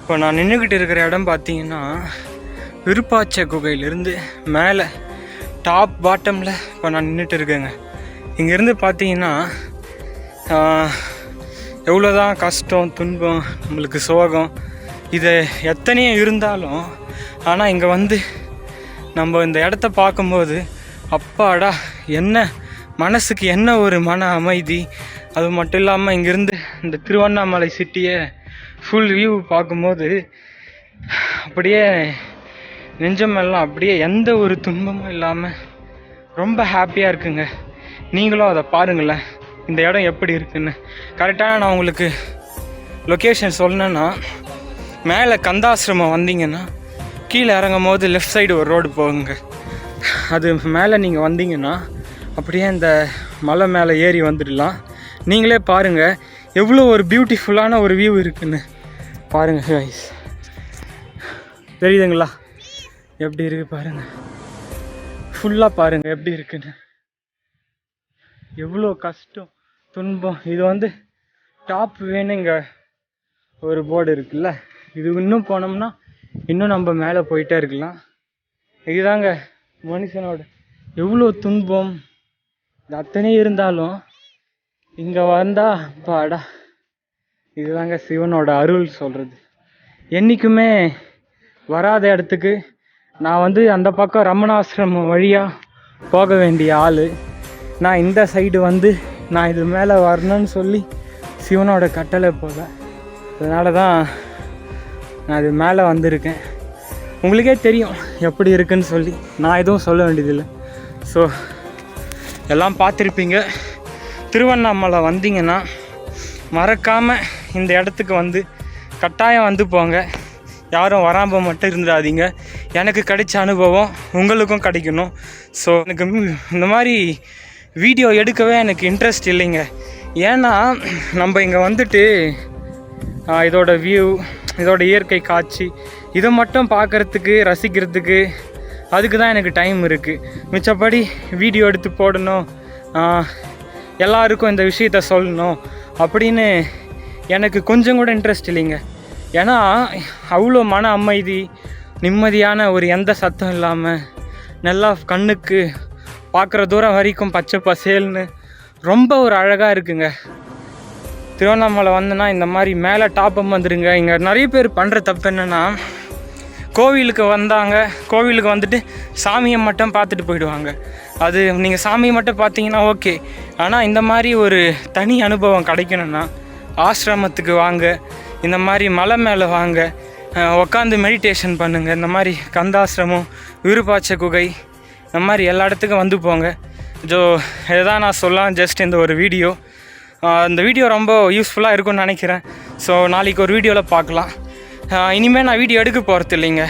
இப்போ நான் நின்றுக்கிட்டு இருக்கிற இடம் பார்த்தீங்கன்னா விருப்பாட்ச குகையிலேருந்து மேலே டாப் பாட்டமில் இப்போ நான் நின்றுட்டு இருக்கேங்க. இங்கேருந்து பார்த்தீங்கன்னா எவ்வளோதான் கஷ்டம் துன்பம் நம்மளுக்கு சோகம் இது எத்தனையோ இருந்தாலும் ஆனால் இங்கே வந்து நம்ம இந்த இடத்த பார்க்கும்போது அப்பாடா என்ன மனசுக்கு என்ன ஒரு மன அமைதி. அது மட்டும் இல்லாமல் இங்கேருந்து இந்த திருவண்ணாமலை சிட்டியை ஃபுல் வியூ பார்க்கும்போது அப்படியே நெஞ்சமெல்லாம் அப்படியே எந்த ஒரு துன்பமும் இல்லாமல் ரொம்ப ஹாப்பியாக இருக்குங்க. நீங்களும் அதை பாருங்களேன், இந்த இடம் எப்படி இருக்குன்னு. கரெக்டாக நான் உங்களுக்கு லொக்கேஷன் சொல்லணுன்னா, மேலே கந்தாசிரமம் வந்தீங்கன்னா கீழே இறங்கும் போது லெஃப்ட் சைடு ஒரு ரோடு போகுங்க. அது மேலே நீங்கள் வந்தீங்கன்னா அப்படியே இந்த மலை மேலே ஏறி வந்துடலாம். நீங்களே பாருங்கள் எவ்வளோ ஒரு பியூட்டிஃபுல்லான ஒரு வியூ இருக்குன்னு பாருங்கள் கைஸ். தெரியுதுங்களா எப்படி இருக்குது பாருங்கள், ஃபுல்லாக பாருங்கள் எப்படி இருக்குன்னு. எவ்வளோ கஷ்டம் துன்பம். இது வந்து டாப் வேணுங்க ஒரு போர்டு இருக்குல்ல, இது இன்னும் போனோம்னா இன்னும் நம்ம மேலே போயிட்டே இருக்கலாம். இதுதாங்க மனுஷனோட எவ்வளோ துன்பம் இது அத்தனை இருந்தாலும் இங்கே வந்தால் பாடா. இதுதாங்க சிவனோட அருள் சொல்கிறது. என்றைக்குமே வராத இடத்துக்கு நான் வந்து அந்த பக்கம் ரமணாசிரமம் வழியாக போக வேண்டிய ஆள். நான் இந்த சைடு வந்து நான் இது மேலே வரணும்னு சொல்லி சிவனோட கட்டளை போல, அதனால தான் நான் இது மேலே வந்திருக்கேன். உங்களுக்கே தெரியும் எப்படி இருக்குன்னு சொல்லி நான் எதுவும் சொல்ல வேண்டியதில்லை. ஸோ எல்லாம் பார்த்துருப்பீங்க. திருவண்ணாமலை வந்தீங்கன்னா மறக்காமல் இந்த இடத்துக்கு வந்து கட்டாயம் வந்து போங்க. யாரும் வராமல் மட்டும் இருந்துடாதீங்க. எனக்கு கிடைச்ச அனுபவம் உங்களுக்கும் கிடைக்கணும். ஸோ எனக்கு இந்த மாதிரி வீடியோ எடுக்கவே எனக்கு இன்ட்ரெஸ்ட் இல்லைங்க. ஏன்னா நம்ம இங்கே வந்துட்டு இதோட வியூ, இதோட இயற்கை காட்சி இதை மட்டும் பார்க்குறதுக்கு ரசிக்கிறதுக்கு அதுக்கு தான் எனக்கு டைம் இருக்குது. மிச்சப்படி வீடியோ எடுத்து போடணும், எல்லாருக்கும் இந்த விஷயத்த சொல்லணும் அப்படின்னு எனக்கு கொஞ்சம் கூட இன்ட்ரெஸ்ட் இல்லைங்க. ஏன்னா அவ்வளோ மன அமைதி, நிம்மதியான ஒரு எந்த சத்தம் இல்லாமல் நல்லா கண்ணுக்கு பார்க்குற தூரம் வரைக்கும் பச்சை பசேல்னு ரொம்ப ஒரு அழகாக இருக்குங்க. திருவண்ணாமலை வந்தேன்னா இந்த மாதிரி மேலே டாப்பம் வந்துடுங்க. இங்கே நிறைய பேர் பண்ணுற தப்பு என்னென்னா, கோவிலுக்கு வந்தாங்க, கோவிலுக்கு வந்துட்டு சாமியை மட்டும் பார்த்துட்டு போயிடுவாங்க. அது நீங்கள் சாமியை மட்டும் பார்த்தீங்கன்னா ஓகே, ஆனால் இந்த மாதிரி ஒரு தனி அனுபவம் கிடைக்கணும்னா ஆசிரமத்துக்கு வாங்க, இந்த மாதிரி மலை மேலே வாங்க, உட்காந்து மெடிடேஷன் பண்ணுங்கள். இந்த மாதிரி கந்தாசிரமம், விருப்பாட்ச குகை, இந்த மாதிரி எல்லா இடத்துக்கும் வந்து போங்க. இதுதான் நான் சொல்லலாம் ஜஸ்ட் இந்த ஒரு வீடியோ. இந்த வீடியோ ரொம்ப யூஸ்ஃபுல்லாக இருக்கும்னு நினைக்கிறேன். ஸோ நாளைக்கு ஒரு வீடியோவில் பார்க்கலாம். இனிமேல் நான் வீடியோ எடுக்க போகிறது இல்லைங்க.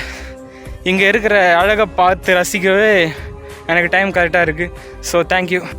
இங்கே இருக்கிற அழகை பார்த்து ரசிக்கவே எனக்கு டைம் கரெக்டாக இருக்குது. So thank you.